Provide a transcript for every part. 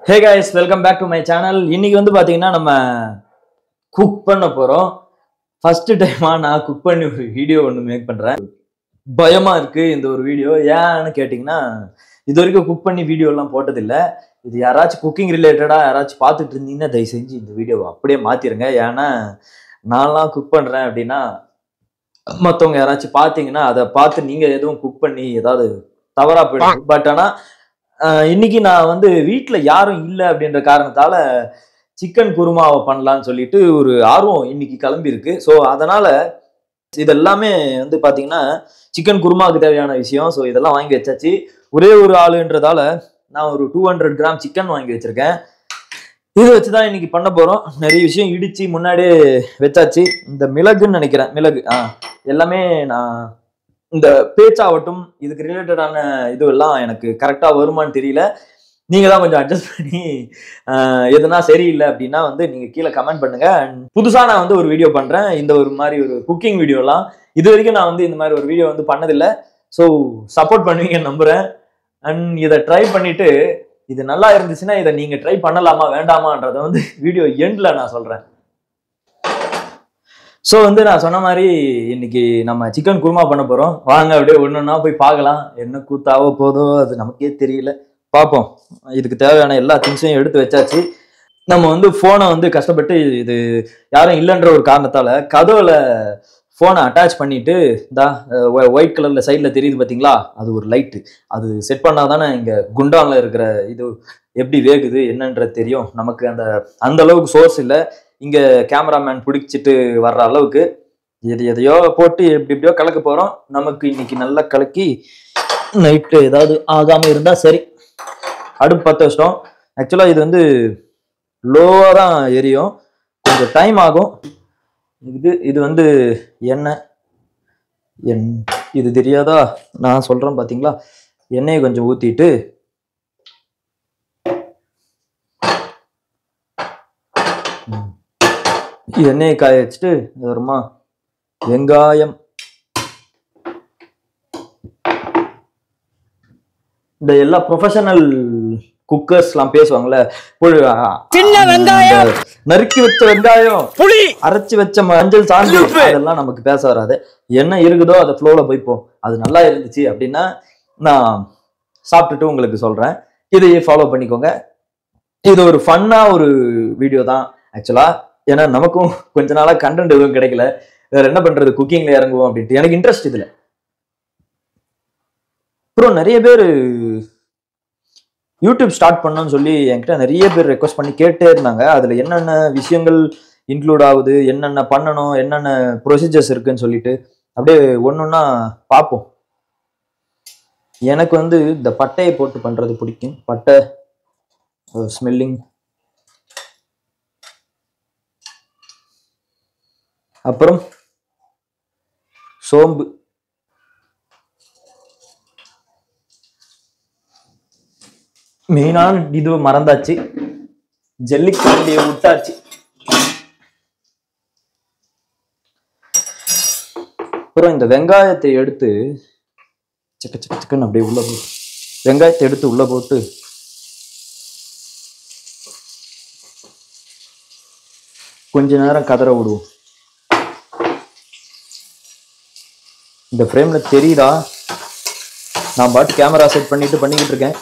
Hey guys, welcome back to my channel. இன்னைக்கு வந்து பாத்தீங்கன்னா நம்ம குக் பண்ண போறோம். ஃபர்ஸ்ட் டைமா நான் குக் பண்ணி ஒரு வீடியோ ஒன்னு மேக் பண்றேன். பயமா இருக்கு இந்த ஒரு வீடியோ. ஏன்னு கேட்டிங்கன்னா இது வரைக்கும் குக் பண்ணி வீடியோ எல்லாம் போட்டது இல்ல. இது யாராச்சும் குக்கிங் ரிலேட்டடா யாராச்சும் பார்த்துட்டு இருந்தீங்கன்னா தயவு செஞ்சு இந்த வீடியோவை அப்படியே மாத்திருங்க. ஏன்னா நான்லாம் குக் பண்றேன் அப்படின்னா மத்தவங்க யாராச்சும் பாத்தீங்கன்னா அதை பார்த்து நீங்க எதுவும் குக் பண்ணி ஏதாவது தவறா போயிடும். பட் ஆனா இன்னைக்கு நான் வந்து வீட்டுல யாரும் இல்லை அப்படின்ற காரணத்தால சிக்கன் குருமாவை பண்ணலாம்னு சொல்லிட்டு ஒரு ஆர்வம் இன்னைக்கு கிளம்பி இருக்கு. ஸோ அதனால இதெல்லாமே வந்து பாத்தீங்கன்னா சிக்கன் குருமாவுக்கு தேவையான விஷயம். ஸோ இதெல்லாம் வாங்கி வச்சாச்சு. ஒரே ஒரு ஆளுன்றதால நான் ஒரு 200 கிராம் சிக்கன் வாங்கி வச்சிருக்கேன். இதை வச்சுதான் இன்னைக்கு பண்ண போறோம். நிறைய விஷயம் இடிச்சு முன்னாடியே வச்சாச்சு. இந்த மிளகுன்னு நினைக்கிறேன், மிளகு எல்லாமே நான் இந்த பேச்சாகட்டும் இதுக்கு ரிலேட்டடான இதுவெல்லாம் எனக்கு கரெக்டா வருமானு தெரியல. நீங்க தான் கொஞ்சம் அட்ஜஸ்ட் பண்ணி எதுனா சரியில்லை அப்படின்னா வந்து நீங்க கீழே கமெண்ட் பண்ணுங்க. புதுசா நான் வந்து ஒரு வீடியோ பண்றேன். இந்த ஒரு மாதிரி ஒரு குக்கிங் வீடியோலாம் இது வரைக்கும் நான் வந்து இந்த மாதிரி ஒரு வீடியோ வந்து பண்ணதில்லை. ஸோ சப்போர்ட் பண்ணுவீங்கன்னு நம்புறேன். அண்ட் இதை ட்ரை பண்ணிட்டு இது நல்லா இருந்துச்சுன்னா இதை நீங்க ட்ரை பண்ணலாமா வேண்டாமான்றத வந்து வீடியோ எண்ட்ல நான் சொல்றேன். ஸோ வந்து நான் சொன்ன மாதிரி இன்னைக்கு நம்ம சிக்கன் குருமா பண்ண போறோம். வாங்க அப்படியே ஒன்னொன்னா போய் பார்க்கலாம். என்ன கூத்தாவோ போதோ அது நமக்கே தெரியல, பார்ப்போம். இதுக்கு தேவையான எல்லா திங்ஸையும் எடுத்து வச்சாச்சு. நம்ம வந்து போனை வந்து கஷ்டப்பட்டு இது யாரும் இல்லைன்ற ஒரு காரணத்தால கதவுல போனை அட்டாச் பண்ணிட்டு இந்த ஒயிட் கலர்ல சைட்ல தெரியுது பாத்தீங்களா, அது ஒரு லைட்டு. அது செட் பண்ணாதானே இங்க குண்டான்ல இருக்கிற இது எப்படி வேகுது என்னன்றது தெரியும் நமக்கு. அந்த அளவுக்கு சோர்ஸ் இல்லை இங்க. கேமராமேன் பிடிச்சிட்டு வர்ற அளவுக்கு எதையோ போட்டு எப்படி எப்படியோ கலக்க போறோம். நமக்கு இன்னைக்கு நல்லா கலக்கி நைட்டு ஏதாவது ஆகாம இருந்தா சரி. அடுப்பு பற்ற வச்சிட்டோம். ஆக்சுவலா இது வந்து லோவா தான் எரியும், கொஞ்சம் டைம் ஆகும். இது வந்து எண்ணெய் இது தெரியாதா, நான் சொல்றேன் பாத்தீங்களா. எண்ணெயை கொஞ்சம் ஊத்திட்டு எண்ணெயை காய வச்சுட்டு வருமா வெங்காயம், இந்த எல்லா ப்ரொஃபஷனல் குக்கர்ஸ் எல்லாம் பேசுவாங்கல்ல, நறுக்கி வச்ச வெங்காயம், புளி அரைச்சி வச்ச மஞ்சள் சாந்து, அதெல்லாம் நமக்கு பேச வராது. என்ன இருக்குதோ அதை ஃப்ளோல போய்ப்போம். அது நல்லா இருந்துச்சு அப்படின்னா நான் சாப்பிட்டுட்டு உங்களுக்கு சொல்றேன். இதையே ஃபாலோ பண்ணிக்கோங்க. இது ஒரு ஃபன்னா ஒரு வீடியோ தான் ஆக்சுவலா. ஏன்னா நமக்கும் கொஞ்ச நாளா கண்டென்ட் எதுவும் கிடைக்கல. வேற என்ன பண்றது, குக்கிங்ல இறங்குவோம் அப்படின்ட்டு எனக்கு இன்ட்ரெஸ்ட் இதுல. அப்புறம் நிறைய பேர் யூடியூப் ஸ்டார்ட் பண்ணணும்னு சொல்லி என்கிட்ட நிறைய பேர் ரெக்வஸ்ட் பண்ணி கேட்டே இருந்தாங்க. அதுல என்னென்ன விஷயங்கள் இன்க்ளூட் ஆகுது, என்னென்ன பண்ணணும், என்னென்ன ப்ரொசீஜர்ஸ் இருக்குன்னு சொல்லிட்டு அப்படியே ஒன்னொன்னா பார்ப்போம். எனக்கு வந்து இந்த பட்டையை போட்டு பண்றது பிடிக்கும். பட்டை ஸ்மெல்லிங், அப்புறம் சோம்பு, மெயினான இது மறந்தாச்சு, ஜல்லிக்கண்டியை விட்டாச்சு. அப்புறம் இந்த வெங்காயத்தை எடுத்து சிக்கன் அப்படியே உள்ள போட்டு, வெங்காயத்தை எடுத்து உள்ள போட்டு கொஞ்ச நேரம் கதற விடுவோம். இந்த ஃப்ரேம்ல தெரியுதா, நான் பாட்டு கேமரா செட் பண்ணிக்கிட்டு இருக்கேன்.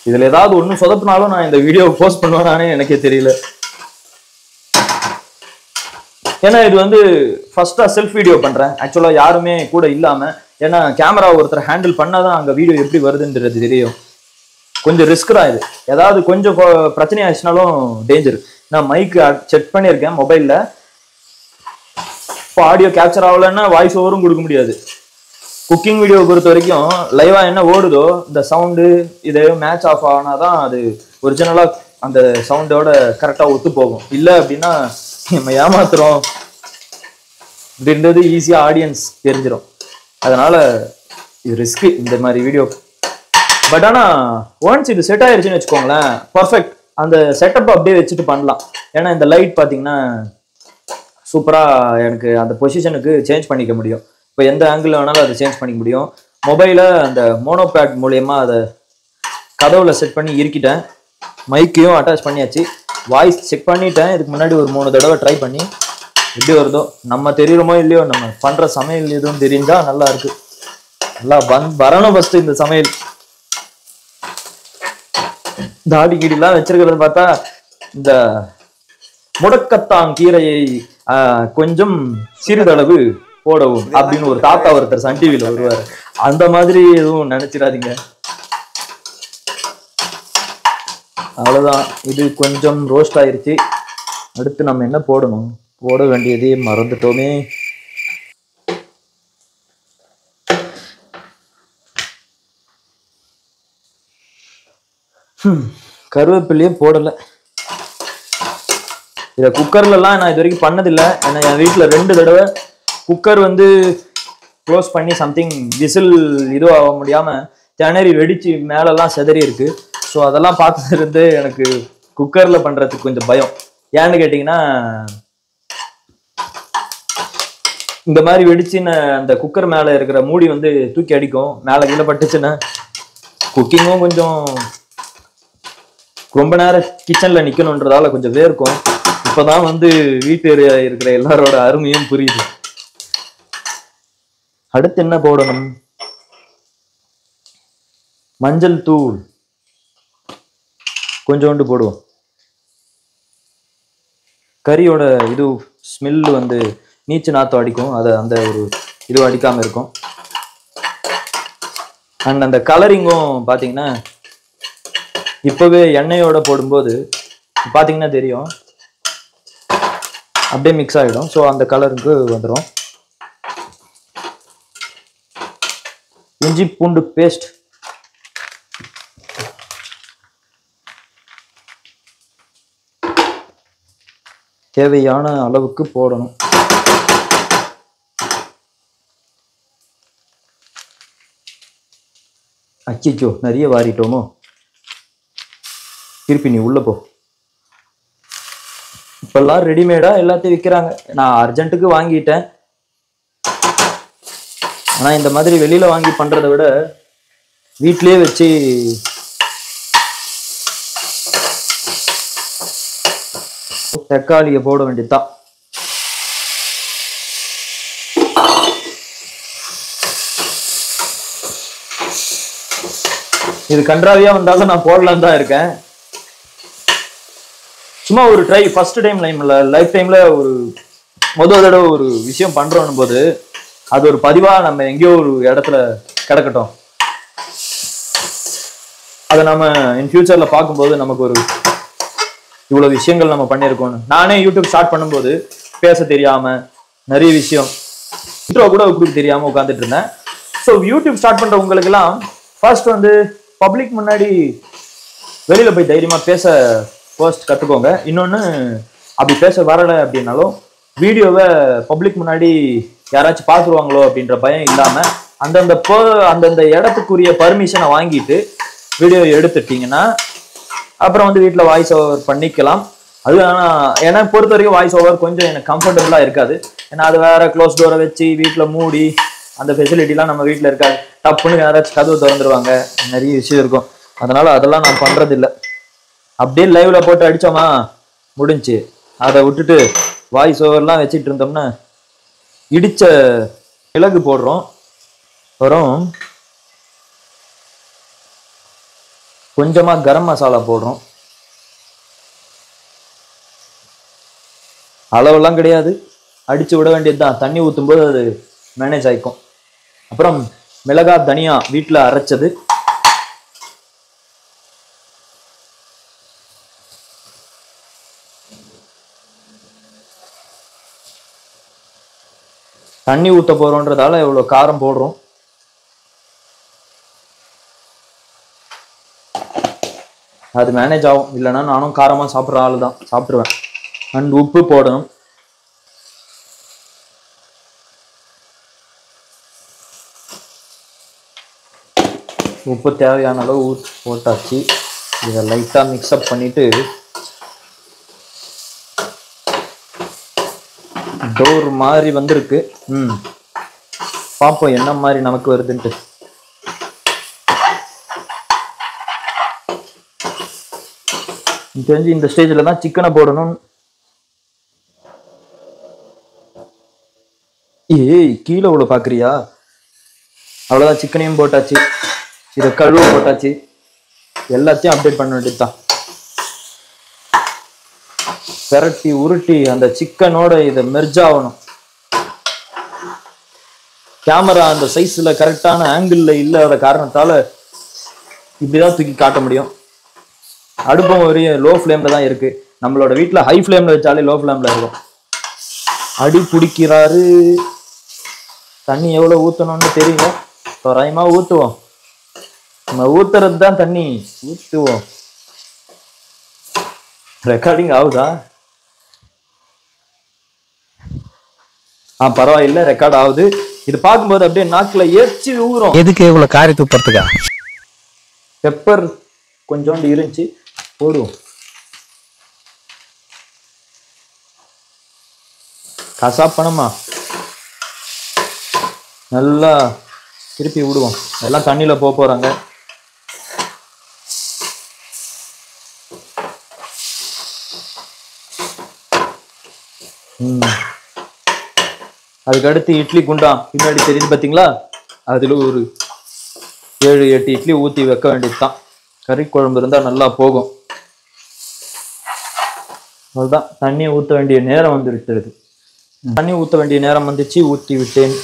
இதுல ஏதாவது ஒண்ணு சொதப்பினாலும் நான் இந்த வீடியோவை போஸ்ட் பண்ணுவேனானே எனக்கே தெரியல. ஏன்னா இது வந்து ஃபர்ஸ்டா செல்ஃப் வீடியோ பண்றேன் ஆக்சுவலா, யாருமே கூட இல்லாம. ஏன்னா கேமரா ஒருத்தர் ஹேண்டில் பண்ணாதான் அங்க வீடியோ எப்படி வருதுன்றது தெரியும். கொஞ்சம் ரிஸ்க் தான் இது. ஏதாவது கொஞ்சம் பிரச்சனை ஆயிடுச்சுனாலும் டேஞ்சர். நான் மைக் செட் பண்ணியிருக்கேன் மொபைல்ல. இப்போ ஆடியோ கேப்சர் ஆகலைன்னா வாய்ஸ் ஓவரும் கொடுக்க முடியாது. குக்கிங் வீடியோ பொறுத்த வரைக்கும் லைவா என்ன ஓடுதோ இந்த சவுண்டு இது மேட்ச் ஆஃப் ஆனாதான் அது ஒரிஜினலா அந்த சவுண்டோட கரெக்டா ஒத்து போகும். இல்லை அப்படின்னா நம்ம ஏமாத்துறோம் அப்படின்றது ஈஸியா ஆடியன்ஸ் தெரிஞ்சிடும். அதனால இது ரிஸ்க் இந்த மாதிரி வீடியோ. பட் ஆனா ஒன்ஸ் இது செட் ஆயிடுச்சுன்னு வச்சுக்கோங்களேன், பர்ஃபெக்ட். அந்த செட்டப் அப்படியே வச்சுட்டு பண்ணலாம். ஏன்னா இந்த லைட் பாத்தீங்கன்னா சூப்பரா எனக்கு அந்த பொசிஷனுக்கு சேஞ்ச் பண்ணிக்க முடியும். இப்போ எந்த ஆங்கிள் வேணாலும் அதை சேஞ்ச் பண்ணிக்க முடியும். மொபைலை அந்த மோனோபேட் மூலயமா அதை கதவுல செட் பண்ணி இருக்கிட்டேன். மைக்கையும் அட்டாச் பண்ணியாச்சு. வாய்ஸ் செக் பண்ணிட்டேன். இதுக்கு முன்னாடி ஒரு 3 தடவை ட்ரை பண்ணி எப்படி வருதோ, நம்ம தெரியுறோமோ இல்லையோ, நம்ம பண்ற சமையல் எதுவும் தெரிஞ்சா நல்லா இருக்கு. நல்லா வரணும் ஃபர்ஸ்ட் இந்த சமையல். தாடி கீடிலாம் வச்சிருக்கிறது பார்த்தா இந்த முடக்கத்தான் கீரையை கொஞ்சம் சிறிதளவு போடவும் அப்படின்னு ஒரு தாத்தா ஒருத்தர் சன் டிவில வருவாரு. அந்த மாதிரி எதுவும் நினைச்சிடாதீங்க. அவ்வளவுதான். இது கொஞ்சம் ரோஸ்ட் ஆயிருச்சு. அடுத்து நம்ம என்ன போடணும்? போட வேண்டியதே மறந்துட்டோமே. கருவேப்பிலையே போடல. இதை குக்கர்ல எல்லாம் நான் இது வரைக்கும் பண்ணதில்லை. ஏன்னா என் வீட்டுல 2 தடவை குக்கர் வந்து க்ளோஸ் பண்ணி சம்திங் விசில் இதுவும் ஆக முடியாம திணறி வெடிச்சு மேலெல்லாம் செதறி இருக்கு. ஸோ அதெல்லாம் பார்த்துட்டு இருந்து எனக்கு குக்கர்ல பண்றதுக்கு கொஞ்சம் பயம். ஏன்னு கேட்டீங்கன்னா, இந்த மாதிரி வெடிச்சுன்னு அந்த குக்கர் மேல இருக்கிற மூடி வந்து தூக்கி அடிக்கும். மேல கீழே பட்டுச்சுன்னா குக்கிங்கும் கொஞ்சம் ரொம்ப நேரம் கிச்சன்ல நிக்கணும்ன்றதால கொஞ்சம் வேர்க்கும். இப்பதான் வந்து வீட்டு இருக்கிற எல்லாரோட அருமையும் புரியுது. அடுத்து என்ன போடணும்? மஞ்சள் தூள் கொஞ்சோண்டு போடுவோம். கறியோட இது ஸ்மெல் வந்து நீச்சு நாத்தம் அடிக்கும். அதை அந்த ஒரு இது அடிக்காம இருக்கும். அண்ட் அந்த கலரிங்கும் பாத்தீங்கன்னா இப்பவே எண்ணெயோட போடும்போது பாத்தீங்கன்னா தெரியும், அப்படியே மிக்ஸ் ஆகிடும். ஸோ அந்த கலருக்கு வந்துடும். இஞ்சி பூண்டு பேஸ்ட் தேவையான அளவுக்கு போடணும். அச்சிச்சோ, நிறைய வாரிட்டோமோ. திருப்பி நீ உள்ள போ. இப்பெல்லாம் ரெடிமேடா எல்லாத்தையும் விற்கிறாங்க. நான் அர்ஜென்ட்டுக்கு வாங்கிட்டேன். ஆனா இந்த மாதிரி வெளியில வாங்கி பண்றதை விட வீட்லயே வச்சு தக்காளியை போட வேண்டியதுதான். இது கன்றாவியா வந்தாலும் நான் போடலாம் தான் இருக்கேன். சும்மா ஒரு ட்ரை, ஃபர்ஸ்ட் டைம் லைஃப் டைம்ல ஒரு முதல் தடவை ஒரு விஷயம் பண்றோம் போது அது ஒரு பதிவா நம்ம எங்கேயோ ஒரு இடத்துல கிடக்கட்டும். அதை நம்ம இன் ஃபியூச்சர்ல பார்க்கும்போது நமக்கு ஒரு இவ்வளவு விஷயங்கள் நம்ம பண்ணியிருக்கோம். நானே யூடியூப் ஸ்டார்ட் பண்ணும்போது பேச தெரியாம நிறைய விஷயம் இன்ட்ரோ கூட கொடுக்க தெரியாம உட்காந்துட்டு இருந்தேன். ஸோ யூடியூப் ஸ்டார்ட் பண்ற உங்களுக்கு எல்லாம் ஃபர்ஸ்ட் வந்து பப்ளிக் முன்னாடி வெளியில போய் தைரியமா பேச ஃபர்ஸ்ட் கத்துக்கோங்க. இன்னொன்னு, அப்படி பேச வரலை அப்படின்னாலும் வீடியோவை பப்ளிக் முன்னாடி யாராச்சும் பார்த்துருவாங்களோ அப்படின்ற பயம் இல்லாம அந்தந்த இடத்துக்குரிய பர்மிஷனை வாங்கிட்டு வீடியோ எடுத்துட்டீங்கன்னா அப்புறம் வந்து வீட்டில் வாய்ஸ் ஓவர் பண்ணிக்கலாம். அது ஏன்னா பொறுத்த வரைக்கும் வாய்ஸ் ஓவர் கொஞ்சம் எனக்கு கம்ஃபர்டபுளா இருக்காது. ஏன்னா அது வேற க்ளோஸ் டோரை வச்சு வீட்டில் மூடி அந்த ஃபெசிலிட்டிலாம் நம்ம வீட்டில் இருக்காது. டப்புன்னு யாராச்சும் கதவு திறந்துருவாங்க, நிறைய விஷயம் இருக்கும். அதனால அதெல்லாம் நான் பண்றது இல்லை. அப்படியே லைவ்ல போட்டு அடிச்சோமா முடிஞ்சு. அதை விட்டுட்டு வாய்ஸ் ஓவர்லாம் வச்சுட்டு இருந்தோம்னா இடிச்ச மிளகு போடுறோம். அப்புறம் கொஞ்சமா கரம் மசாலா போடுறோம். அளவெல்லாம் கிடையாது, அடிச்சு விட வேண்டியதுதான். தண்ணி ஊற்றும் போது அது மேனேஜ் ஆயிக்கும். அப்புறம் மிளகா தனியா வீட்டுல அரைச்சது, தண்ணி ஊத்த போறோன்றதால இவ்வளவு காரம் போடுறோம். அது மேனேஜ் ஆகும். இல்லைன்னா நானும் காரமா சாப்பிட்ற ஆளு தான், சாப்பிட்டுருவேன். அண்ட் உப்பு போடணும். உப்பு தேவையான அளவு போட்டாச்சு. இதை லைட்டா மிக்ஸ்அப் பண்ணிட்டு டோர் மாதிரி வந்திருக்கு. பார்ப்போம் என்ன மாதிரி நமக்கு வருதுன்ட்டு. தெரிஞ்சு இந்த ஸ்டேஜ்ல தான் சிக்கனை போடணும். ஏய் கீழே உள்ள பாக்குறியா? அவ்வளவுதான், சிக்கனையும் போட்டாச்சு, இதை கழுவ போட்டாச்சு, எல்லாத்தையும் அப்டேட் பண்ண வேண்டியதுதான். பெரட்டி உருட்டி அந்த சிக்கனோட இதை மெர்ஜ் ஆகணும். கேமரா அந்த சைஸ்ல கரெக்டான ஆங்கிள் இல்லாத காரணத்தால இப்படிதான் தூக்கி காட்ட முடியும். அடுப்பம் ஒரு லோ ஃப்ளேம்ல தான் இருக்கு. நம்மளோட வீட்டுல ஹை ஃப்ளேம்ல வச்சாலே லோ ஃப்ளேம்ல இருக்கும். அடி பிடிக்கிறாரு. தண்ணி எவ்வளவு ஊத்தணும்னு தெரியல, தோராயமா ஊத்துவோம். நம்ம ஊத்துறது தான் தண்ணி, ஊத்துவோம். ரெக்கார்டிங் ஆகுதா? பரவாயில்ல, ரெக்கார்ட் ஆகுது. இது பார்க்கும்போது அப்படியே நாக்குல எச்சி ஊறும். எதுக்கு இவ்வளவு காரி துப்புறதுக்கா? பெப்பர் கொஞ்சோண்டு இருந்துச்சு, போடுவோம். கசாப்பணமா நல்லா திருப்பி விடுவோம். எல்லாம் தண்ணியில போறாங்க. அதுக்கடுத்து இட்லி குண்டா பின்னாடி தெரியுது பாத்தீங்களா? அதுல ஒரு 7-8 இட்லி ஊத்தி வைக்க வேண்டியதுதான். கறி குழம்பு இருந்தா நல்லா போகும். அதுதான், தண்ணியை ஊத்த வேண்டிய நேரம் வந்துருச்சு. தண்ணி ஊத்த வேண்டிய நேரம் வந்துச்சு, ஊத்தி விட்டேன்.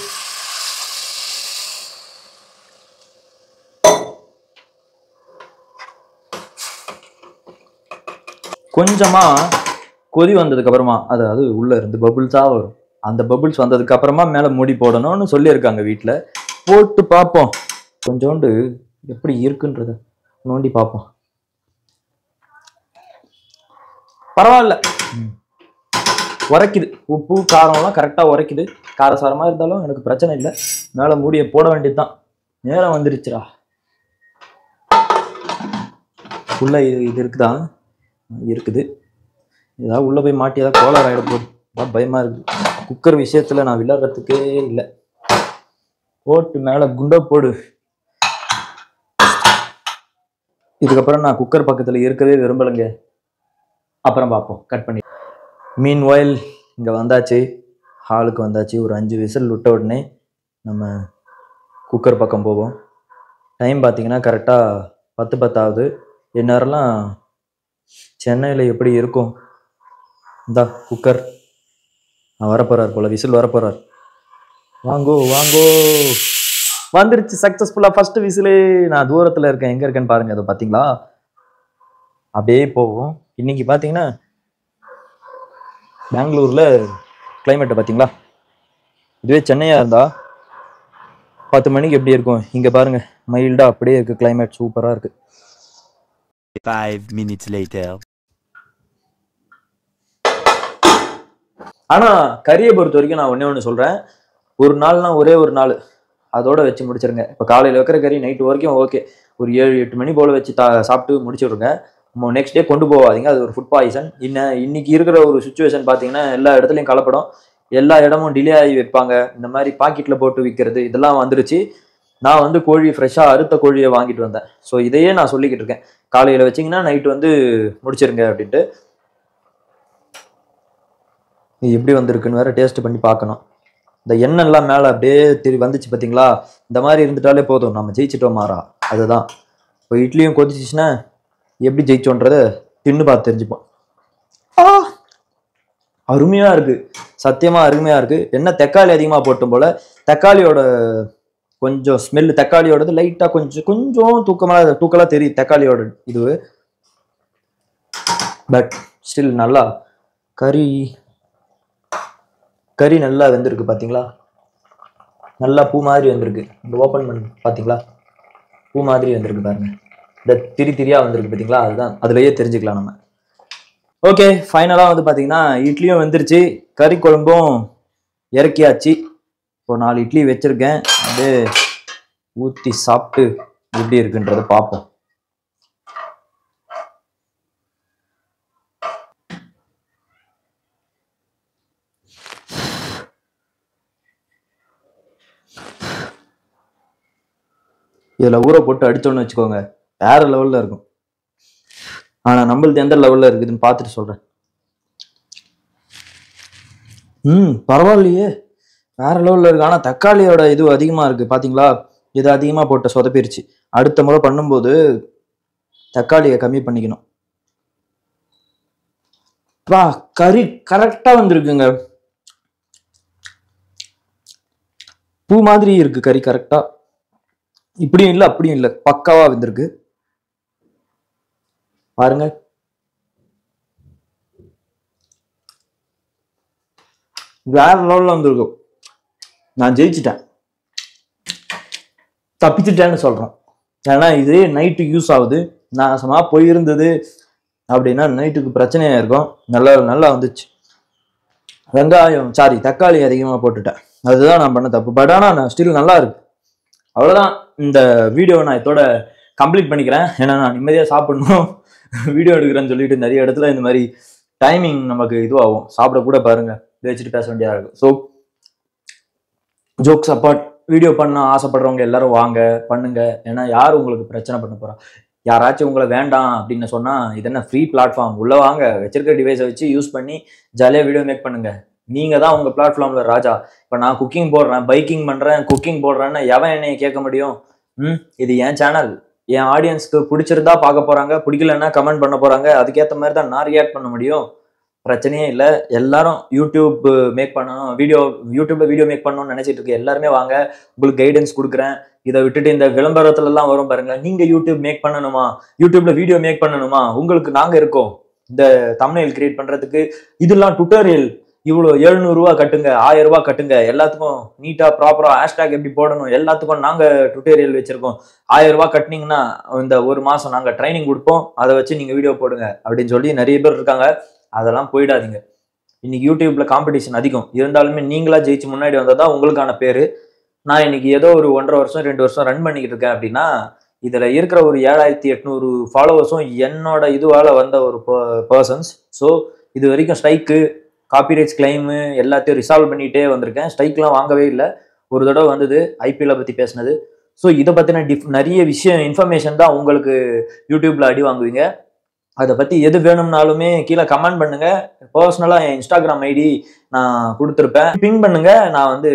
கொஞ்சமா கொதி வந்ததுக்கு அப்புறமா, அதாவது உள்ள இருந்து பபுள்ஸா வரும். அந்த பபுள்ஸ் வந்ததுக்கு அப்புறமா மேல மூடி போடணும்னு சொல்லியிருக்காங்க வீட்டுல. போட்டு பார்ப்போம், கொஞ்சோண்டு எப்படி இருக்குன்றத நோண்டி பார்ப்போம். பரவாயில்ல, உரைக்குது. உப்பு காரம்லாம் கரெக்டா உரைக்குது. காரசாரமா இருந்தாலும் எனக்கு பிரச்சனை இல்லை. மேல மூடிய போட வேண்டியதுதான். நேரம் வந்துருச்சுடா. உள்ள இது இருக்குதா? இருக்குது. ஏதாவது உள்ள போய் மாட்டி ஏதாவது கோளாறு ஆகிட போகுது, பயமா இருக்கு. குக்கர் விஷயத்துல நான் விளையாடுறதுக்கே இல்லை. போட்டு மேல குண்டை போடு. இதுக்கப்புறம் நான் குக்கர் பக்கத்துல இருக்கவே விரும்பலைங்க. அப்புறம் பார்ப்போம், கட் பண்ணி. மீன் வாயில் இங்க வந்தாச்சு, ஹாலுக்கு வந்தாச்சு. ஒரு 5 விசில் விட்ட உடனே நம்ம குக்கர் பக்கம் போவோம். டைம் பார்த்தீங்கன்னா கரெக்டாக 10:10 ஆகுது. இந்நேரம்லாம் சென்னையில் எப்படி இருக்கும்? இந்தா குக்கர் வரப்போறார் போல, விசில் வரப்போறார். வாங்கோ வாங்கோ, வந்துருச்சு சக்சஸ்ஃபுல்லா ஃபர்ஸ்ட் விசிலே. நான் தூரத்துல இருக்கேன், எங்க இருக்கேன்னு பாருங்க. அதை பாத்தீங்களா? அப்படியே போவோம். இன்னைக்கு பாத்தீங்கன்னா பெங்களூர்ல கிளைமேட்டை பாத்தீங்களா? இதுவே சென்னையா இருந்தா 10 மணிக்கு எப்படி இருக்கும்? இங்க பாருங்க, மைல்டா அப்படியே இருக்கு. கிளைமேட் சூப்பரா இருக்கு. 5 minutes later. ஆனா கறியை பொறுத்த வரைக்கும் நான் ஒண்ணே ஒண்ணு சொல்றேன். ஒரு நாள்னா ஒரே ஒரு நாள் அதோட வச்சு முடிச்சிருங்க. இப்போ காலையில் வைக்கிற கறி நைட்டு வரைக்கும் ஓகே, ஒரு 7-8 மணி போல வச்சு சாப்பிட்டு முடிச்சுடுங்க. நெக்ஸ்ட் டே கொண்டு போகாதீங்க, அது ஒரு ஃபுட் பாய்சன். இன்னைக்கு இருக்கிற ஒரு சுச்சுவேஷன் பார்த்தீங்கன்னா எல்லா இடத்துலையும் கலப்படம், எல்லா இடமும் டிலே ஆகி வைப்பாங்க. இந்த மாதிரி பாக்கெட்டில் போட்டு விற்கிறது இதெல்லாம் வந்துருச்சு. நான் வந்து கோழி ஃப்ரெஷ்ஷாக அறுத்த கோழியை வாங்கிட்டு வந்தேன். ஸோ இதையே நான் சொல்லிக்கிட்டு இருக்கேன், காலையில் வச்சிங்கன்னா நைட்டு வந்து முடிச்சிருங்க அப்படின்ட்டு. இது எப்படி வந்திருக்குன்னு வேற டேஸ்ட் பண்ணி பார்க்கணும். இந்த எண்ணெய்லாம் மேலே அப்படியே வந்துச்சு பார்த்தீங்களா? இந்த மாதிரி இருந்துட்டாலே போதும், நம்ம ஜெயிச்சிட்டோம் மாறா. அதுதான். இப்போ இட்லியும் கொதிச்சிச்சுன்னா எப்படி ஜெயிச்சோன்றதை தின்னு பார்த்து தெரிஞ்சுப்போம். அருமையா இருக்கு, சத்தியமா அருமையா இருக்கு. என்ன தக்காளி அதிகமாக போட்டும் போல, தக்காளியோட கொஞ்சம் ஸ்மெல், தக்காளியோடது லைட்டா கொஞ்சம் தூக்கலா தெரியுது தக்காளியோட இது. பட் ஸ்டில் நல்லா கறி நல்லா வெந்திருக்கு பாத்தீங்களா? நல்லா பூ மாதிரி வந்திருக்கு. இந்த ஓப்பன் பண்ணி பாத்தீங்களா? பூ மாதிரி வந்திருக்கு பாருங்க. இந்த திரியா வந்திருக்கு பாத்தீங்களா? அதுதான், அதுலயே தெரிஞ்சுக்கலாம் நம்ம. ஓகே, ஃபைனலா வந்து பாத்தீங்கன்னா இட்லியும் வந்துருச்சு, கறி குழம்பும் இறக்கியாச்சு. இப்போ 4 இட்லி வச்சிருக்கேன். அப்படியே ஊத்தி சாப்பிட்டு எப்படி இருக்குன்றத பார்ப்போம். இதுல ஊற போட்டு அடிச்சோன்னு வச்சுக்கோங்க, வேற லெவல்ல இருக்கும். ஆனா நம்மளுது எந்த லெவல்ல இருக்குதுன்னு பார்த்துட்டு சொல்றேன். பரவாயில்லையே, வேற லெவல்ல இருக்கு. ஆனா தக்காளியோட இது அதிகமா இருக்கு பாத்தீங்களா? இது அதிகமா போட்டு சொதப்பிருச்சு. அடுத்த முறை பண்ணும்போது தக்காளியை கம்மி பண்ணிக்கணும். வா, கறி கரெக்டா வந்திருக்குங்க. பூ மாதிரி இருக்கு கறி, கரெக்டா. இப்படியும் இல்லை அப்படியும் இல்லை, பக்காவா வந்திருக்கு பாருங்க. வேற லெவல்ல வந்திருக்கும். நான் ஜெயிச்சிட்டேன், தப்பிச்சுட்டேன்னு சொல்றேன். ஏன்னா இது நைட்டுக்கு யூஸ் ஆகுது. நான் சும்மா போயிருந்தது அப்படின்னா நைட்டுக்கு பிரச்சனையா இருக்கும். நல்லா நல்லா வந்துச்சு. வெங்காயம் தக்காளி அதிகமாக போட்டுட்டேன், அதுதான் நான் பண்ண தப்பு. பட் ஆனால் நான் ஸ்டில் நல்லா இருக்கு. அவ்வளோதான், இந்த வீடியோ நான் இதோட கம்ப்ளீட் பண்ணிக்கிறேன். ஏன்னா நான் நிம்மதியாக சாப்பிடணும். வீடியோ எடுக்கிறேன்னு சொல்லிட்டு நிறைய இடத்துல இந்த மாதிரி டைமிங் நமக்கு இதுவாகும். சாப்பிட கூட பாருங்க வச்சுட்டு பேச வேண்டியதாக இருக்கும். ஸோ ஜோக்ஸ் அப்பார்ட், வீடியோ பண்ண ஆசைப்படுறவங்க எல்லாரும் வாங்க, பண்ணுங்க. ஏன்னா யார் உங்களுக்கு பிரச்சனை பண்ண போறா? யாராச்சும் உங்களை வேண்டாம் அப்படின்னு சொன்னா இது என்ன ஃப்ரீ பிளாட்ஃபார்ம்? உள்ள வாங்க, வச்சிருக்க டிவைஸை வச்சு யூஸ் பண்ணி ஜாலியாக வீடியோ மேக் பண்ணுங்க. நீங்க தான் உங்க பிளாட்ஃபார்ம்ல ராஜா. இப்போ நான் குக்கிங் போடுறேன், பைக்கிங் பண்றேன், குக்கிங் போடுறேன்னு எவன் என்னைய கேட்க முடியும்? இது என் சேனல். என் ஆடியன்ஸ்க்கு பிடிச்சிருந்தா பார்க்க போறாங்க, பிடிக்கலன்னா கமெண்ட் பண்ண போறாங்க. அதுக்கேற்ற மாதிரி தான் நான் ரியாக்ட் பண்ண முடியும். பிரச்சனையே இல்லை. எல்லாரும் யூடியூப் மேக் பண்ணணும், யூடியூப்ல வீடியோ மேக் பண்ணணும்னு நினைச்சிட்டு இருக்கு எல்லாருமே வாங்க, உங்களுக்கு கைடன்ஸ் கொடுக்குறேன். இதை விட்டுட்டு இந்த விளம்பரத்துல எல்லாம் வரும் பாருங்க, நீங்க யூடியூப் மேக் பண்ணணுமா, யூடியூப்ல வீடியோ மேக் பண்ணணுமா, உங்களுக்கு நாங்க இருக்கோம். இந்த தம்ப்நெயில் கிரியேட் பண்றதுக்கு இதெல்லாம் டுட்டோரியல், இவ்வளோ 700 ரூபா கட்டுங்க, 1000 ரூபாய் கட்டுங்க, எல்லாத்துக்கும் நீட்டா ப்ராப்பரா ஹேஷ்டேக் எப்படி போடணும் எல்லாத்துக்கும் நாங்க டுட்டோரியல் வச்சிருக்கோம். 1000 ரூபாய் கட்டினீங்கன்னா இந்த ஒரு மாசம் நாங்க ட்ரைனிங் கொடுப்போம், அதை வச்சு நீங்க வீடியோ போடுங்க அப்படின்னு சொல்லி நிறைய பேர் இருக்காங்க. அதெல்லாம் போயிடாதீங்க. இன்னைக்கு யூடியூப்ல காம்படிஷன் அதிகம் இருந்தாலுமே நீங்களா ஜெயிச்சு முன்னாடி வந்ததான் உங்களுக்கான பேரு. நான் இன்னைக்கு ஏதோ ஒரு 1.5 வருஷம் 2 வருஷம் ரன் பண்ணிக்கிட்டு இருக்கேன் அப்படின்னா இதுல இருக்கிற ஒரு 7800 ஃபாலோவர்ஸும் என்னோட இதுவால வந்த ஒரு பர்சன்ஸ். ஸோ இது வரைக்கும் ஸ்ட்ரைக்கு, காப்பிரைட்ஸ் கிளைமு எல்லாத்தையும் ரிசால்வ் பண்ணிட்டே வந்திருக்கேன். ஸ்ட்ரைக்லாம் வாங்கவே இல்லை. ஒரு தடவை வந்தது ஐபிஎல்லை பத்தி பேசினது. ஸோ இதை பத்தின நிறைய விஷயம் இன்ஃபர்மேஷன் தான் உங்களுக்கு யூடியூப்ல அடி வாங்குவீங்க. அதை பற்றி எது வேணும்னாலுமே கீழே கமெண்ட் பண்ணுங்க. பர்சனலாக என் இன்ஸ்டாகிராம் ஐடி நான் கொடுத்துருப்பேன், பின் பண்ணுங்க. நான்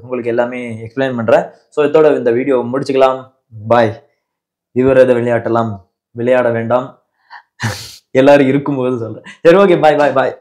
உங்களுக்கு எல்லாமே எக்ஸ்பிளைன் பண்ணுறேன். ஸோ இதோட இந்த வீடியோ முடிச்சுக்கலாம். பாய். விவரத விளையாட்டெல்லாம் விளையாட வேண்டாம். எல்லாரும் இருக்கும்போது சொல்கிறேன். சரி, ஓகே, பாய் பாய் பாய்.